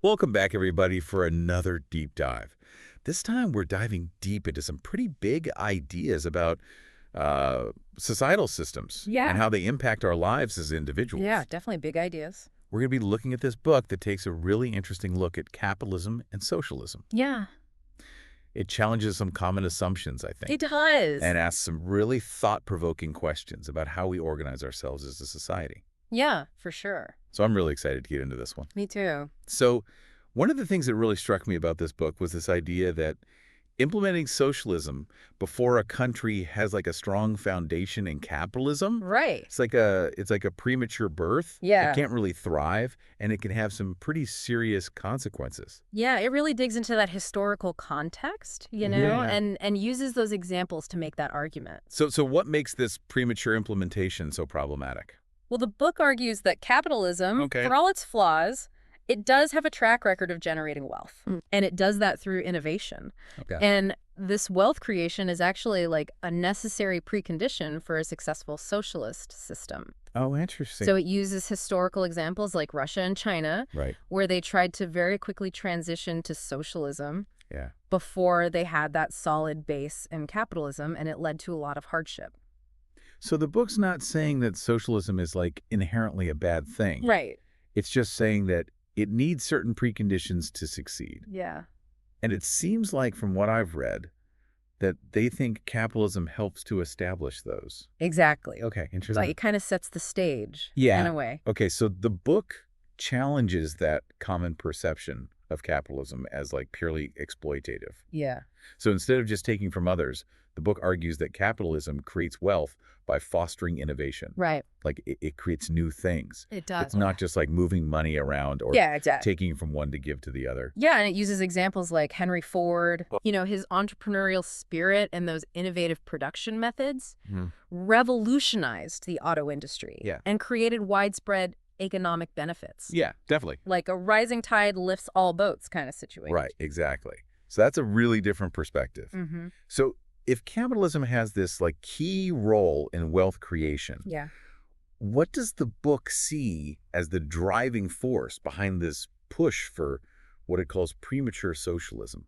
Welcome back, everybody, for another deep dive. This time, we're diving deep into some pretty big ideas about societal systems and Yeah. how they impact our lives as individuals. Yeah, definitely big ideas. We're going to be looking at this book that takes a really interesting look at capitalism and socialism. Yeah, It challenges some common assumptions, I think, it does. and asks some really thought-provoking questions about how we organize ourselves as a society. Yeah, for sure. So I'm really excited to get into this one. Me too. So one of the things that really struck me about this book was this idea that implementing socialism before a country has like a strong foundation in capitalism, Right. it's like a premature birth. Yeah. It can't really thrive, and it can have some pretty serious consequences. Yeah, it really digs into that historical context, Yeah. and uses those examples to make that argument. So what makes this premature implementation so problematic? Well, the book argues that capitalism, Okay. for all its flaws, it does have a track record of generating wealth. And it does that through innovation. Okay. And this wealth creation is actually like a necessary precondition for a successful socialist system. Oh, interesting. So it uses historical examples like Russia and China, Right. where they tried to very quickly transition to socialism Yeah. before they had that solid base in capitalism, and it led to a lot of hardship. So the book's not saying that socialism is like inherently a bad thing. Right. It's just saying that it needs certain preconditions to succeed. Yeah. And it seems like, from what I've read, that they think capitalism helps to establish those. Exactly. Okay, Like interesting. it kind of sets the stage Yeah. in a way. Okay, so the book challenges that common perception of capitalism as like purely exploitative. Yeah. So instead of just taking from others, the book argues that capitalism creates wealth by fostering innovation. Right. Like it creates new things. It does. It's not just like moving money around or Yeah, exactly. taking from one to give to the other. Yeah, and it uses examples like Henry Ford, his entrepreneurial spirit and those innovative production methods revolutionized the auto industry Yeah. and created widespread economic benefits. Yeah, definitely. Like a rising tide lifts all boats kind of situation. Right, exactly. So that's a really different perspective. Mm-hmm. So if capitalism has this like key role in wealth creation, Yeah. what does the book see as the driving force behind this push for what it calls premature socialism?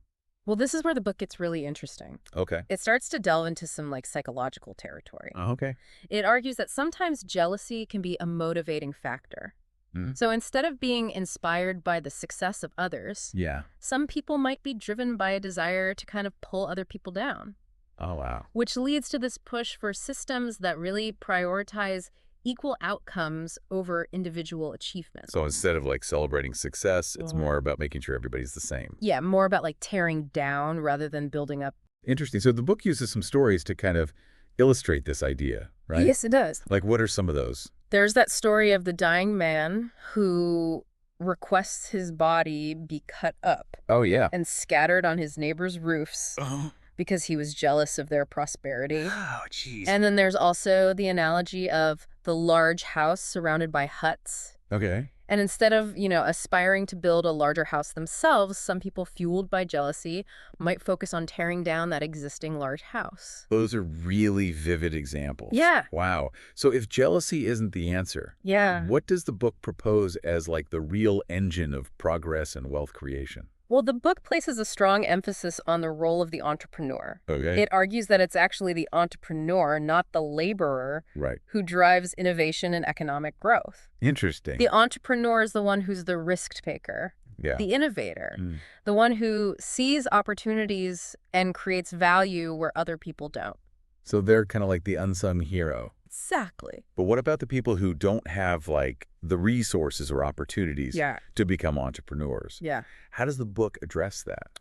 Well, this is where the book gets really interesting. Okay. It starts to delve into some like psychological territory. Okay. It argues that sometimes jealousy can be a motivating factor. Mhm. So instead of being inspired by the success of others, Yeah. some people might be driven by a desire to kind of pull other people down, Oh, wow. which leads to this push for systems that really prioritize equal outcomes over individual achievement. So instead of like celebrating success, it's more about making sure everybody's the same. Yeah, more about like tearing down rather than building up. Interesting. So the book uses some stories to kind of illustrate this idea, right? Yes, it does. Like what are some of those? There's that story of the dying man who requests his body be cut up Oh, yeah. and scattered on his neighbors' roofs Oh, because he was jealous of their prosperity. jeez. And then there's also the analogy of the large house surrounded by huts. Okay. And instead of, aspiring to build a larger house themselves, some people fueled by jealousy might focus on tearing down that existing large house. Those are really vivid examples. Yeah. Wow. So if jealousy isn't the answer, Yeah. what does the book propose as like the real engine of progress and wealth creation? Well, the book places a strong emphasis on the role of the entrepreneur. Okay. It argues that it's actually the entrepreneur, not the laborer, Right. who drives innovation and economic growth. Interesting. The entrepreneur is the one who's the risk taker, Yeah. the innovator, Mm. the one who sees opportunities and creates value where other people don't. So they're kind of like the unsung hero. Exactly. But what about the people who don't have like the resources or opportunities Yeah. to become entrepreneurs? Yeah. How does the book address that?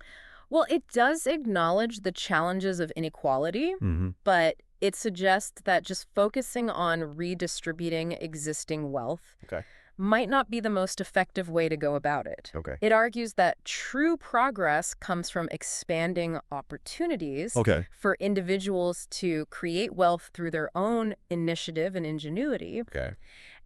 Well, it does acknowledge the challenges of inequality, Mm-hmm. but it suggests that just focusing on redistributing existing wealth Okay. might not be the most effective way to go about it. Okay. It argues that true progress comes from expanding opportunities Okay. for individuals to create wealth through their own initiative and ingenuity. Okay.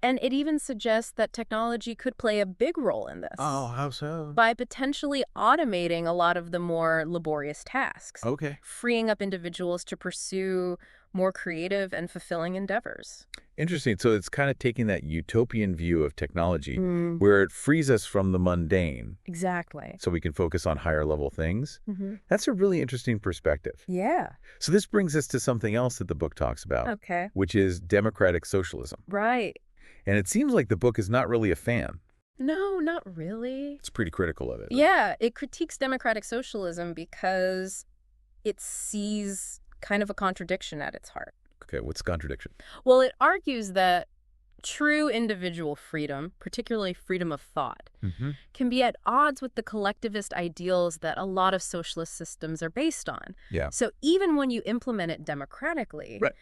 And it even suggests that technology could play a big role in this Oh, how so? by potentially automating a lot of the more laborious tasks, Okay. freeing up individuals to pursue more creative and fulfilling endeavors. Interesting. So it's kind of taking that utopian view of technology Mm, where it frees us from the mundane exactly. so we can focus on higher level things. Hmm. That's a really interesting perspective. Yeah. So this brings us to something else that the book talks about, Okay. which is democratic socialism. Right. And it seems like the book is not really a fan. No, not really. It's pretty critical of it. Yeah, it critiques democratic socialism because it sees kind of a contradiction at its heart. Okay, what's the contradiction? Well, it argues that true individual freedom, particularly freedom of thought, Mm-hmm. can be at odds with the collectivist ideals that a lot of socialist systems are based on. Yeah. So even when you implement it democratically, Right.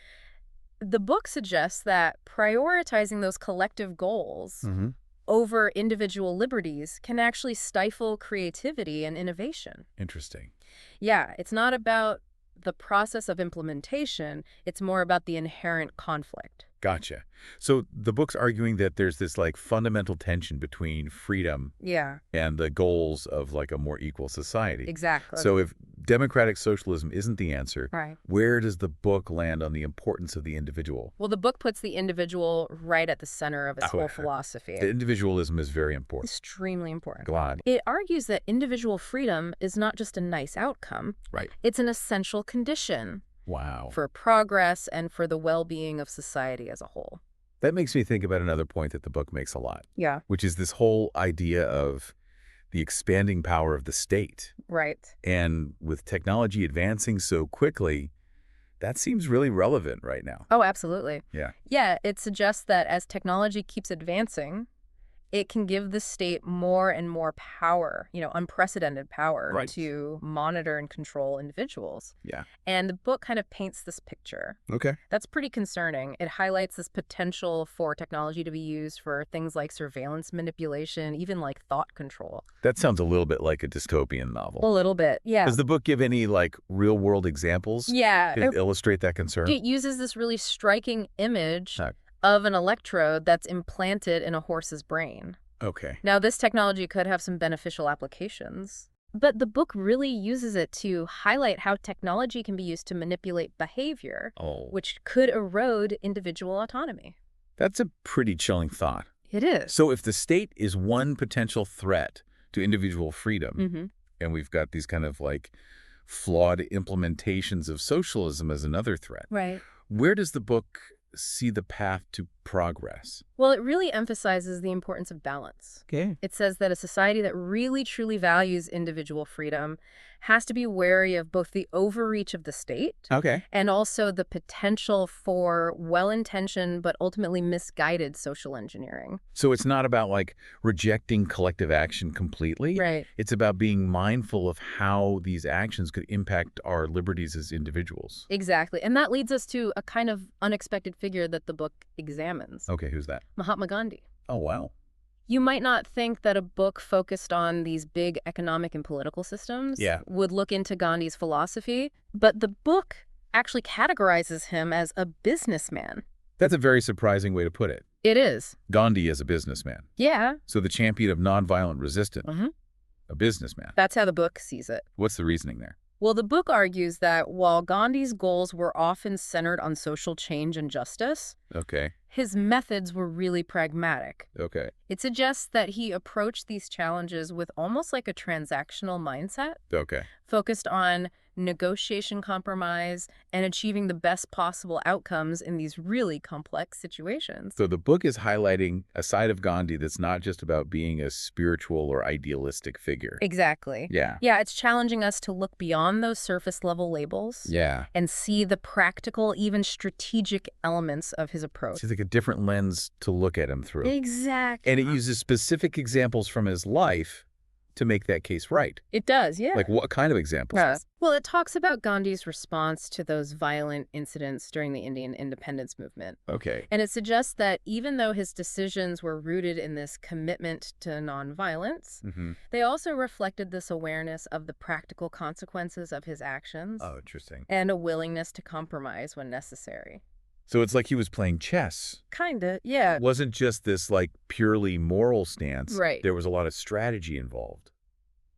the book suggests that prioritizing those collective goals Mm-hmm. over individual liberties can actually stifle creativity and innovation. Interesting. Yeah, it's not about the process of implementation, it's more about the inherent conflict. Gotcha. So the book's arguing that there's this like fundamental tension between freedom Yeah, and the goals of like a more equal society. exactly. So if democratic socialism isn't the answer, Right. where does the book land on the importance of the individual? Well, the book puts the individual right at the center of its Oh, whole philosophy. Individualism is very important. Extremely important. Glad. It argues that individual freedom is not just a nice outcome, Right. it's an essential condition Wow. for progress and for the well-being of society as a whole. That makes me think about another point that the book makes a lot, Yeah. which is this whole idea of the expanding power of the state. Right. And with technology advancing so quickly, that seems really relevant right now. Oh, absolutely. Yeah. Yeah, it suggests that as technology keeps advancing, it can give the state more and more power, unprecedented power Right. to monitor and control individuals. Yeah. And the book kind of paints this picture. Okay. That's pretty concerning. It highlights this potential for technology to be used for things like surveillance manipulation, even like thought control. That sounds a little bit like a dystopian A novel. little bit, yeah. Does the book give any like real world examples Yeah, to illustrate that concern? it uses this really striking image Uh, of an electrode that's implanted in a horse's brain. Okay. Now, this technology could have some beneficial applications, but the book really uses it to highlight how technology can be used to manipulate behavior, Oh, which could erode individual autonomy. that's a pretty chilling thought. It is. So if the state is one potential threat to individual freedom, Mm-hmm. and we've got these kind of like flawed implementations of socialism as another threat, Right. where does the book see the path to progress? Well, it really emphasizes the importance of balance. Okay. It says that a society that really truly values individual freedom has to be wary of both the overreach of the state Okay. and also the potential for well-intentioned but ultimately misguided social engineering. So it's not about like rejecting collective action completely. Right. It's about being mindful of how these actions could impact our liberties as individuals. Exactly. And that leads us to a kind of unexpected figure that the book examines. Okay, who's that? Mahatma Gandhi. Oh, wow. You might not think that a book focused on these big economic and political systems Yeah. would look into Gandhi's philosophy, but the book actually categorizes him as a businessman. That's a very surprising way to put it. It is. Gandhi is a businessman. Yeah. So the champion of nonviolent resistance, Mhm. a businessman. That's how the book sees it. What's the reasoning there? Well, the book argues that while Gandhi's goals were often centered on social change and justice, Okay. his methods were really pragmatic. Okay. It suggests that he approached these challenges with almost like a transactional mindset, Okay. focused on negotiation, compromise, and achieving the best possible outcomes in these really complex situations. So the book is highlighting a side of Gandhi that's not just about being a spiritual or idealistic figure. Exactly. Yeah. Yeah, it's challenging us to look beyond those surface level labels Yeah. and see the practical, even strategic elements of his approach. It's like a different lens to look at him through. Exactly. And it uses specific examples from his life to make that case right. It does, yeah. Like what kind of examples? Well, it talks about Gandhi's response to those violent incidents during the Indian independence movement. Okay. And it suggests that even though his decisions were rooted in this commitment to nonviolence, Mm-hmm. they also reflected this awareness of the practical consequences of his actions Oh, interesting. and a willingness to compromise when necessary. So it's like he was playing chess. Kinda, yeah. It wasn't just this like purely moral stance. Right. There was a lot of strategy involved.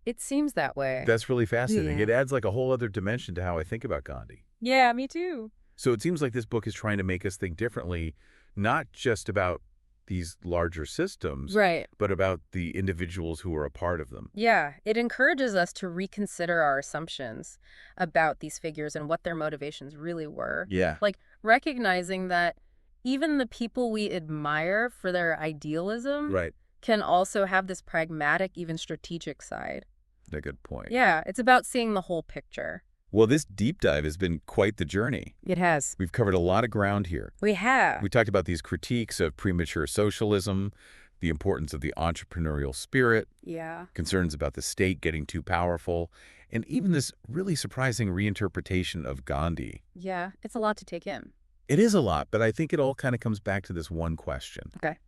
It seems that way. That's really fascinating. Yeah. It adds like a whole other dimension to how I think about Gandhi. Yeah, me too. So it seems like this book is trying to make us think differently, not just about these larger systems, Right. but about the individuals who are a part of them. Yeah, it encourages us to reconsider our assumptions about these figures and what their motivations really were. Yeah. Like recognizing that even the people we admire for their idealism Right. can also have this pragmatic, even strategic side. A good point. Yeah, it's about seeing the whole picture. Well, this deep dive has been quite the journey. It has. We've covered a lot of ground here. We have. We talked about these critiques of premature socialism, the importance of the entrepreneurial spirit, Yeah. concerns about the state getting too powerful, and even this really surprising reinterpretation of Gandhi. Yeah, it's a lot to take in. It is a lot, but I think it all kind of comes back to this one question. Okay.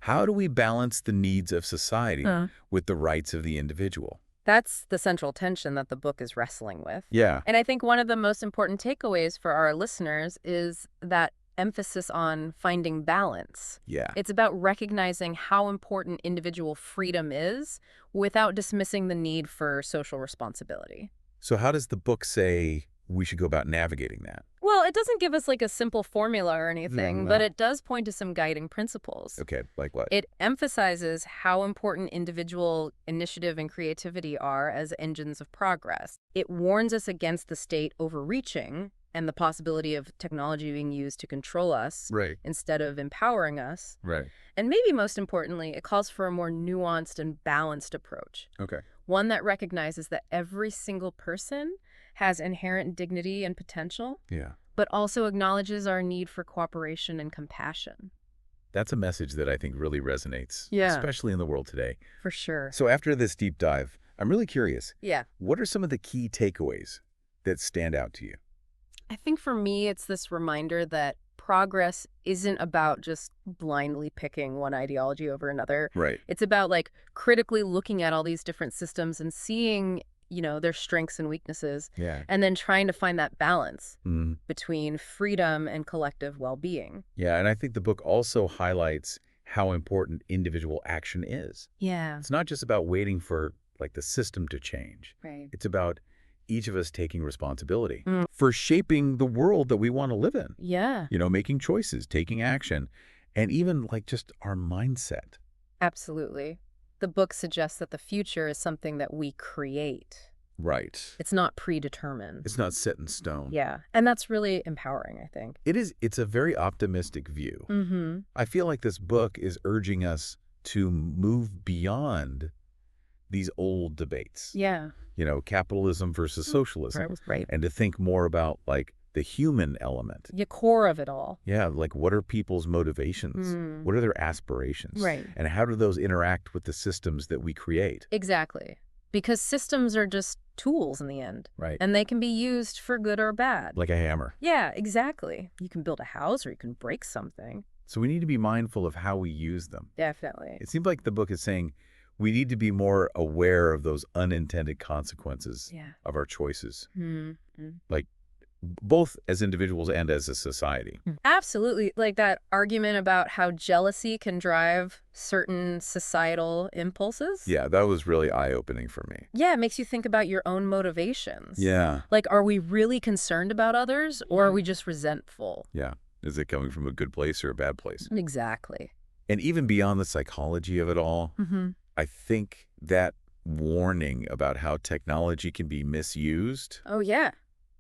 How do we balance the needs of society with the rights of the individual? That's the central tension that the book is wrestling with. Yeah. And I think one of the most important takeaways for our listeners is that emphasis on finding balance. Yeah. It's about recognizing how important individual freedom is without dismissing the need for social responsibility. So how does the book say we should go about navigating that? Well, it doesn't give us like a simple formula or anything, No. but it does point to some guiding principles. Okay, like what? It emphasizes how important individual initiative and creativity are as engines of progress. It warns us against the state overreaching and the possibility of technology being used to control us Right. instead of empowering us. Right. And maybe most importantly, it calls for a more nuanced and balanced approach, Okay. one that recognizes that every single person has inherent dignity and potential, Yeah. but also acknowledges our need for cooperation and compassion. That's a message that I think really resonates, Yeah. especially in the world today. For sure. So after this deep dive, I'm really curious, Yeah. what are some of the key takeaways that stand out to you? I think for me, it's this reminder that progress isn't about just blindly picking one ideology over another. Right. It's about like critically looking at all these different systems and seeing, their strengths and weaknesses, Yeah. and then trying to find that balance Mm. between freedom and collective well-being. Yeah, and I think the book also highlights how important individual action is. Yeah. It's not just about waiting for like the system to change. Right. It's about each of us taking responsibility Mm. for shaping the world that we want to live in. Yeah. Making choices, taking action, and even like just our mindset. Absolutely. The book suggests that the future is something that we create. Right. It's not predetermined. It's not set in stone. Yeah. And that's really empowering, I think. It is. It's a very optimistic view. Mm-hmm. I feel like this book is urging us to move beyond these old debates. Yeah. Capitalism versus socialism. Right. And to think more about like the human element. The core of it all. Yeah, like what are people's motivations? Mm. What are their aspirations? Right. And how do those interact with the systems that we create? Exactly. Because systems are just tools in the end. Right. And they can be used for good or bad. Like a hammer. Yeah, exactly. You can build a house or you can break something. So we need to be mindful of how we use them. Definitely. It seems like the book is saying we need to be more aware of those unintended consequences Yeah. of our choices, Mm-hmm. like both as individuals and as a society. Absolutely. Like that argument about how jealousy can drive certain societal impulses. Yeah, that was really eye-opening for me. Yeah, it makes you think about your own motivations. Yeah. Like, are we really concerned about others or are we just resentful? Yeah. Is it coming from a good place or a bad place? Exactly. And even beyond the psychology of it all, Mm-hmm. I think that warning about how technology can be misused, Oh, yeah.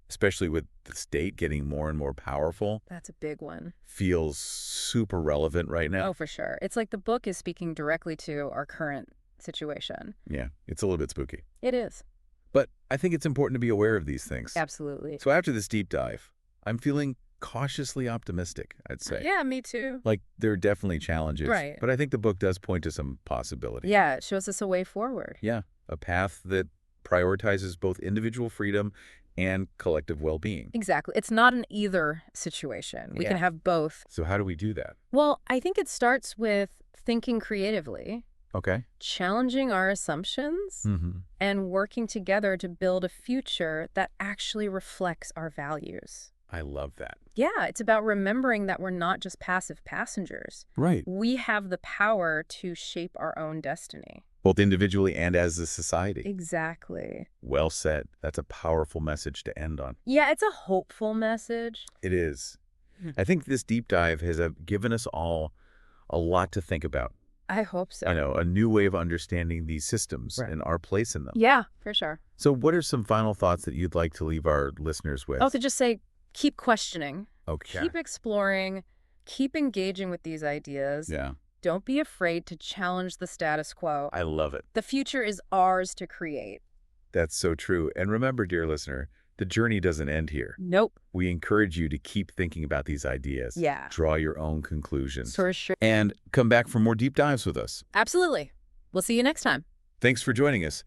especially with the state getting more and more powerful, That's a big one. feels super relevant right now. Oh, for sure. It's like the book is speaking directly to our current situation. Yeah, it's a little bit spooky. It is. But I think it's important to be aware of these things. Absolutely. So after this deep dive, I'm feeling cautiously optimistic, I'd say. Yeah, me too. Like, there are definitely challenges. Right. But I think the book does point to some possibility. Yeah, it shows us a way forward. Yeah, a path that prioritizes both individual freedom and collective well-being. Exactly. It's not an either situation. We Yeah. can have both. So how do we do that? Well, I think it starts with thinking creatively, Okay. challenging our assumptions, Mm-hmm. and working together to build a future that actually reflects our values. I love that. Yeah, it's about remembering that we're not just passive passengers. Right. We have the power to shape our own destiny. both individually and as a society. Exactly. Well said. That's a powerful message to end on. Yeah, it's a hopeful message. It is. Hmm. I think this deep dive has given us all a lot to think about. I hope so. I know, a new way of understanding these systems Right. and our place in them. Yeah, for sure. So what are some final thoughts that you'd like to leave our listeners with? Oh, to just say, keep questioning, Okay. keep exploring, keep engaging with these ideas. Yeah, Don't be afraid to challenge the status quo. I love it. The future is ours to create. That's so true. And remember, dear listener, the journey doesn't end here. Nope. We encourage you to keep thinking about these ideas. Yeah. Draw your own conclusions. For sure. And come back for more deep dives with us. Absolutely. We'll see you next time. Thanks for joining us.